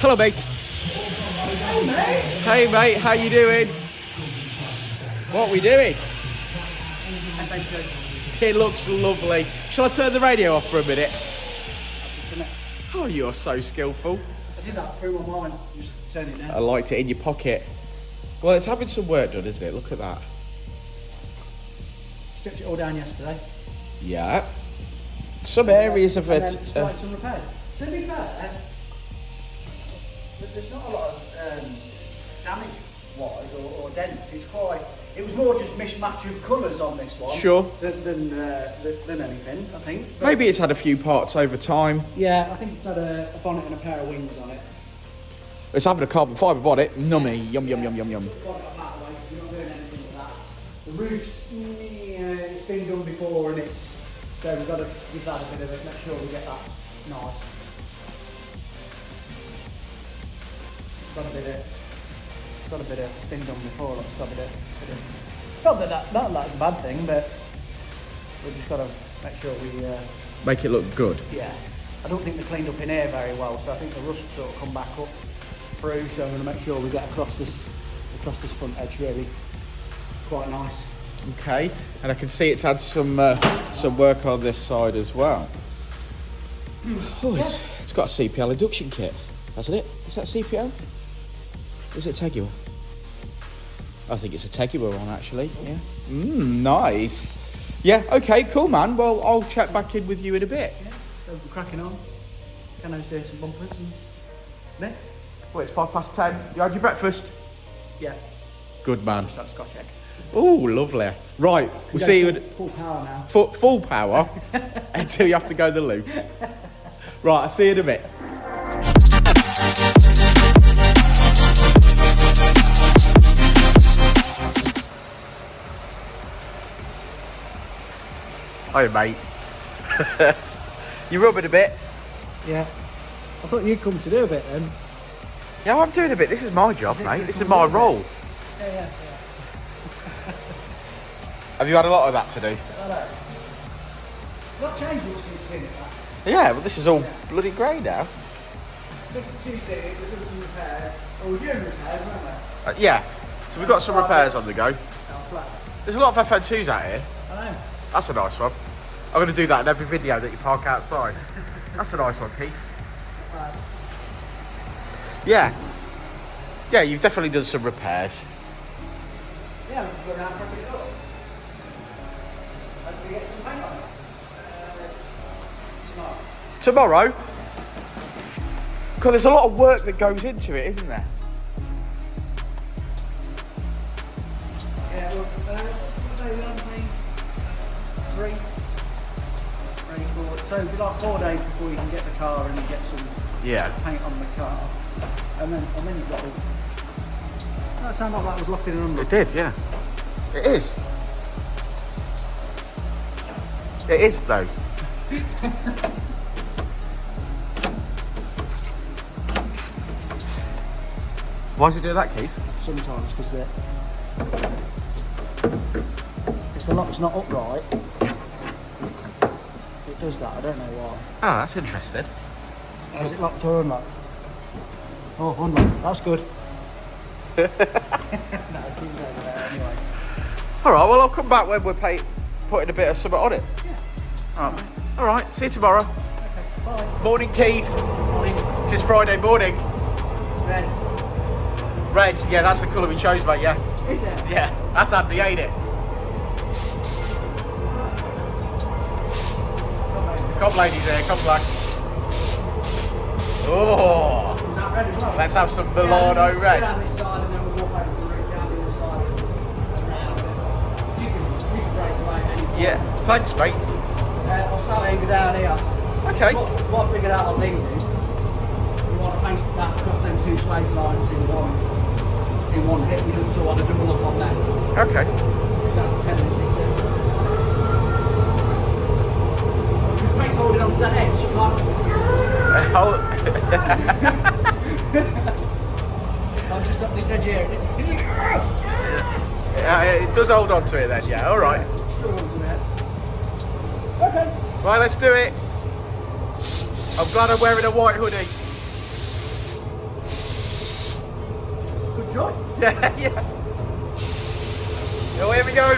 Hello, mate. Hey, mate. Hey, mate. How you doing? What are we doing? FN2. It looks lovely. Shall I turn the radio off for a minute? Oh, you're so skillful. I did that through my mind. Just turn it down. I liked it in your pocket. Well, it's having some work done, isn't it? Look at that. Stretched it all down yesterday. Yeah. Some areas of and it. Then started some repairs. To be fair, there's not a lot of damage-wise or dents. It was more just mismatch of colours on this one. Sure. Than anything, I think. But Maybe it's had a few parts over time. yeah, I think it's had a bonnet and a pair of wings on it. It's having a carbon fibre bonnet. Nummy. Yum, yum, yum, yum, yum. Got it that way, you're not doing anything with that. The roof's, it's been done before and it's, so we've got to give that a bit of it, make sure we get that nice. Got a bit of, it's been done before, it's got a bit of, not that that's a bad thing, but we've just got to make sure we, Make it look good. yeah. I don't think they cleaned up in here very well, so I think the rust sort of come back up through, so I'm going to make sure we get across this front edge really quite nice. Okay. And I can see it's had some work on this side as well. Oh, it's got a CPL induction kit, hasn't it? Is that CPL? Or is it Teguar? I think it's a Teguar one actually. Yeah. Nice. Yeah. Okay. Cool, man. Well, I'll check back in with you in a bit. Yeah, so we're cracking on. Cano's doing some bumpers and bits. Well, it's 10:05. You had your breakfast? Yeah, Good man. just had a Scotch egg. Oh, lovely. Right. We'll see you at Full power now. full power until you have to go the loo. Right. I'll see you in a bit. Hi, mate. You rubbing a bit? Yeah. I thought you'd come to do a bit then. Yeah, I'm doing a bit. This is my job, mate. This is my role. Yeah. Have you had a lot of that to do? Hello. Not changed much since seeing it. Yeah, but this is all bloody grey now. Since you've seen it, we're doing some repairs. Oh, we're doing repairs, weren't we? Yeah. So we've got some repairs on the go. Flat. There's a lot of FN2s out here. I know. That's a nice one. I'm going to do that in every video that you park outside. That's a nice one, Keith. Right. Yeah. Yeah, you've definitely done some repairs. Yeah, let's go around and wrap it up. Hopefully get some paint on it. Tomorrow? God, there's a lot of work that goes into it, isn't there? Yeah, well, what day are we on, please? 3, 4. So it'll be like 4 days before you can get the car and get some paint on the car. And then you've got all... That sounded like that was looking under. It did, yeah. It is. It is, though. Why does it do that, Keith? Sometimes, because if the lock's not upright, it does that. I don't know why. Oh, that's interesting. Is it locked or unlocked? Oh, unlocked. That's good. No, keep going there anyway. All right, well, I'll come back when we're putting a bit of something on it. Yeah. All right, mate. All right, see you tomorrow. Okay, bye. Morning, Keith. Morning. It is Friday morning. Red. Red, yeah, that's the colour we chose, mate, yeah. Is it? Yeah, that's handy, ain't it? Come, ladies here, come back. Oh, Is that red as well? let's have some Milano red. Down this side and then we'll walk over the route down the other side. You can break away any Yeah, thanks, mate. I'll start over down here. Okay. What I figured out on these is you want to paint that across them 2 slave lines in one hit. You don't sort of want to double up on them. Okay. That's the tendency to. Because the paint's holding onto that edge, you can't. I'll just up this edge here. Yeah, it does hold on to it then, yeah, all right. Still holds it. Okay. Right, let's do it. I'm glad I'm wearing a white hoodie. choice. Yeah, yeah. Oh, here we go.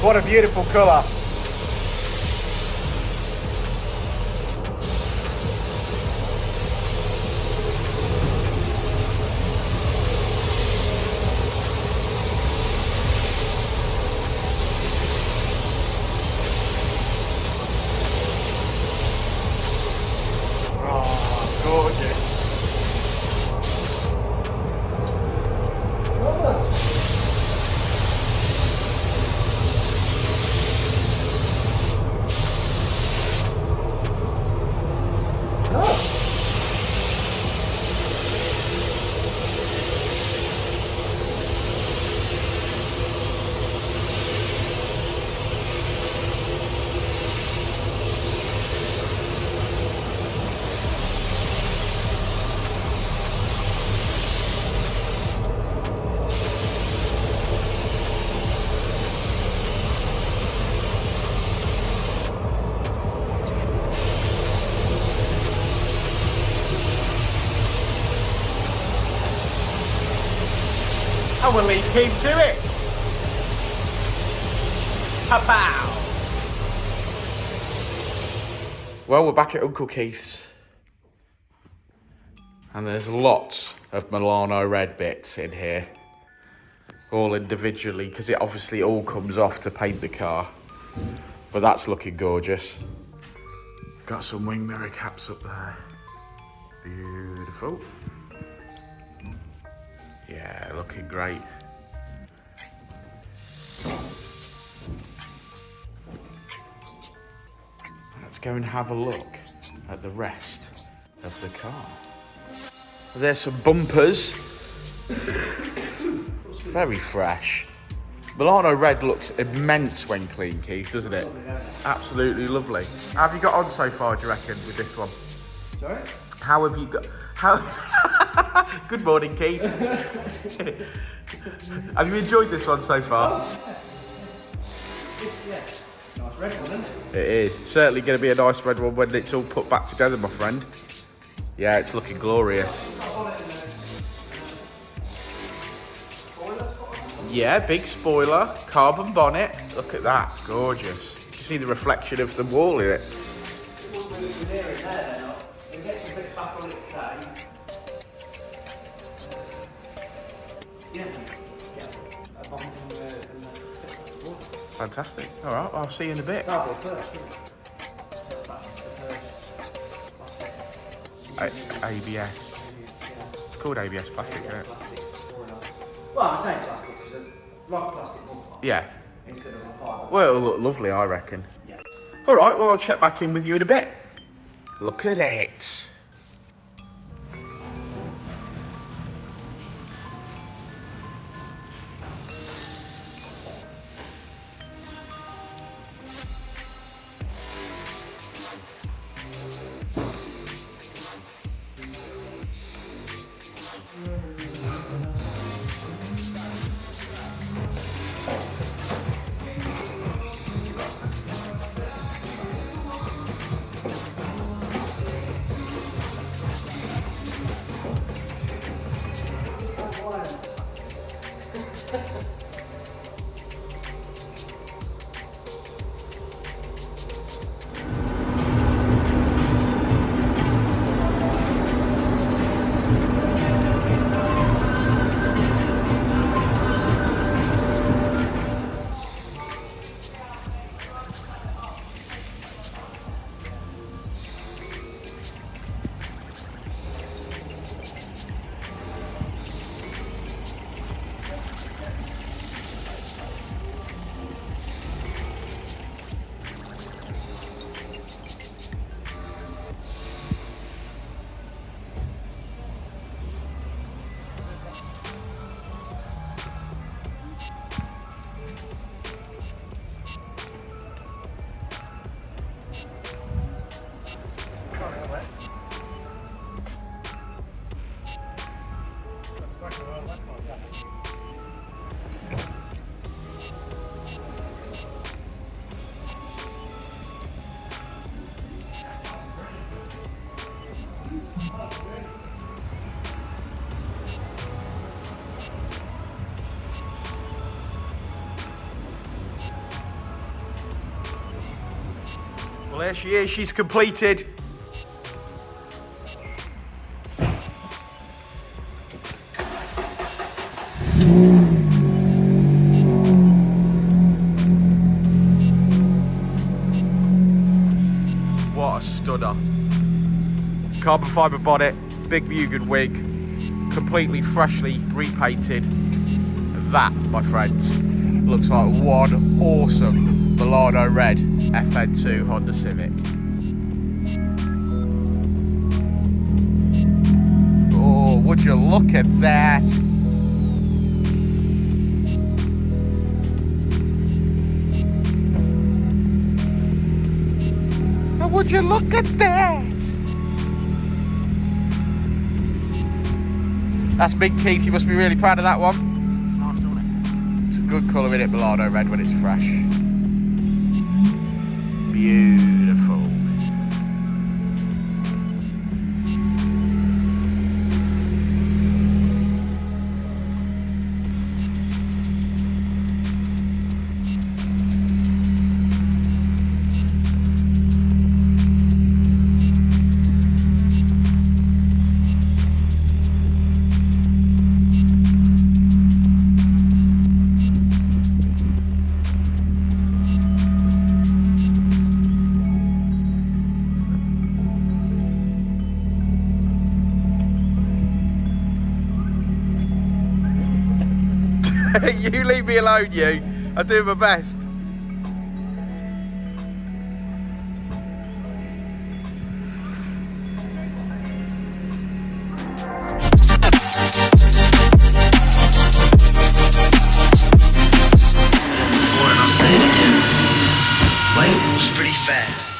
What a beautiful colour. Oh, gorgeous. And we'll leave Keith to it. Pow! Well, we're back at Uncle Keith's. And there's lots of Milano red bits in here. All individually, because it obviously all comes off to paint the car. But that's looking gorgeous. Got some wing mirror caps up there. Beautiful. Yeah, looking great. Let's go and have a look at the rest of the car. There's some bumpers. Very fresh. Milano red looks immense when clean, Keith, doesn't it? Absolutely lovely. How have you got on so far, do you reckon, with this one? Sorry? How have you got... How... Good morning, Keith. Have you enjoyed this one so far? Yeah. Nice red one, isn't it? It is. It's certainly going to be a nice red one when it's all put back together, my friend. Yeah, it's looking glorious. Yeah, big spoiler, carbon bonnet. Look at that, gorgeous. You can see the reflection of the wall in it. Get some bits back on it today. Yeah. Fantastic. All right, I'll see you in a bit. That'll be first, isn't it? That's the first. ABS. It's called ABS plastic, isn't it? Well, I'm saying plastic because it's like plastic bumper Yeah. instead of a fibre. Well, it'll look lovely, I reckon. Yeah. All right, well, I'll check back in with you in a bit. Look at it. there she is, she's completed. What a stunner. Carbon fibre bonnet, Big Mugen wig, completely freshly repainted. That, my friends, looks like one awesome Bollardo Red FN2 Honda Civic. Oh, would you look at that? Oh, would you look at that? That's Big Keith, you must be really proud of that one. It's nice, don't it? It's a good colour, isn't it, Bollardo Red when it's fresh. Beautiful. You leave me alone, you. I do my best. Before and I'll say it again. Life moves pretty fast.